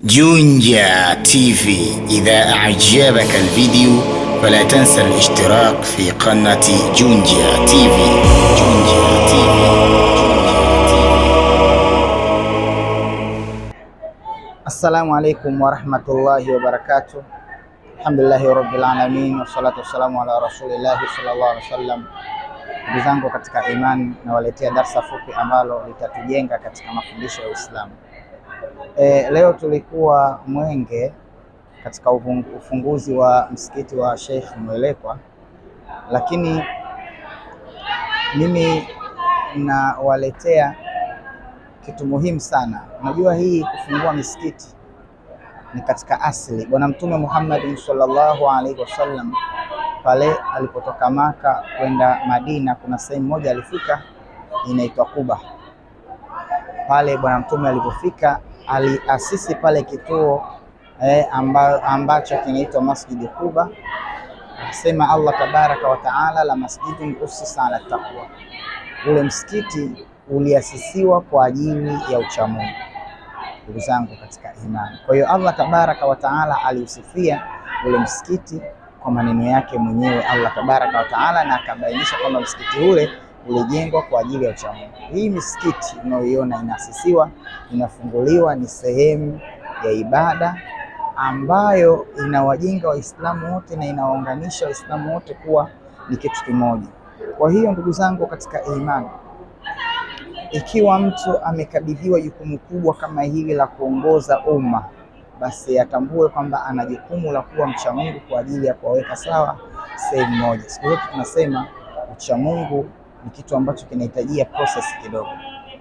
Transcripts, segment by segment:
جونجا تيفي. إذا أعجبك الفيديو فلا تنسى الاشتراك في قناة جونجا تيفي. جونجا تيفي. السلام عليكم ورحمة الله وبركاته. الحمد لله رب العالمين والصلاة والسلام على رسول الله صلى الله عليه wasallam. Ndugu zangu katika imani, nawaletea darsa fupi ambalo litatujenga katika mafundisho ya Uislamu. Leo tulikuwa Mwenge katika ufunguzi wa msikiti wa Sheikh Mwelekwa, lakini mimi nawaletea kitu muhimu sana. Unajua, hii kufungua misikiti ni katika asili. Bwana Mtume Muhammad sallallahu alaihi wasallam pale alipotoka Maka kwenda Madina, kuna sehemu moja alifika inaitwa Quba. Pale Bwana Mtume alipofika aliasisi pale kituo ambacho kinaitwa Masjid Quba. Asema Allah tabaraka wa taala, la masjidun usisa ala taqwa. Ule msikiti uliasisiwa kwa ajili ya uchamungu. Ndugu zangu katika imani, kwa hiyo Allah tabaraka wa taala aliusifia ule msikiti kwa maneno yake mwenyewe Allah tabaraka wa taala, na akabainisha kwamba msikiti ule ulijengwa kwa ajili ya uchamungu. Hii misikiti unayoiona inaasisiwa, inafunguliwa, ni sehemu ya ibada ambayo inawajenga Waislamu wote na inawaunganisha Waislamu wote kuwa ni kitu kimoja. Kwa hiyo ndugu zangu katika imani, ikiwa mtu amekabidhiwa jukumu kubwa kama hili la kuongoza umma, basi atambue kwamba ana jukumu la kuwa mcha Mungu kwa ajili ya kuwaweka sawa sehemu moja. Siku zote tunasema ucha Mungu ni kitu ambacho kinahitajia process kidogo.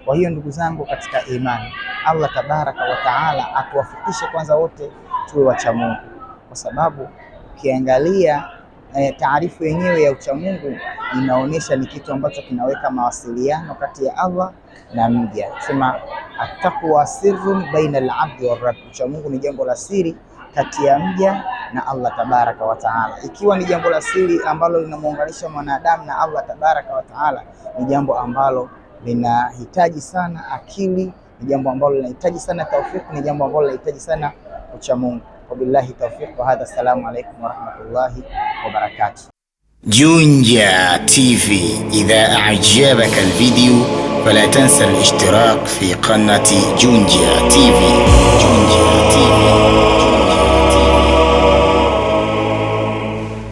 Kwa hiyo ndugu zangu katika imani, Allah tabaraka wa taala atuwafikishe kwanza wote tuwe wacha Mungu, kwa sababu ukiangalia taarifu yenyewe ya ucha Mungu inaonyesha ni kitu ambacho kinaweka mawasiliano kati ya Allah na mja. Sema attaqwa sirrun baina al-abdi wa rabb. Ucha Mungu ni jambo la siri kati ya mja na Allah tabaraka wa taala. Ikiwa ni jambo la siri ambalo linamuunganisha mwanadamu na Allah tabaraka wa taala, ni jambo ambalo linahitaji sana akili, ni jambo ambalo linahitaji sana tawfik, ni jambo ambalo linahitaji sana ucha Mungu. Wabillahi tawfiq wa hadha. Assalamu alaykum wa rahmatullahi wa barakatuh. جونجا تيفي. إذا أعجبك الفيديو فلا تنسى الاشتراك في قناة جونجا تيفي. جونجا تيفي.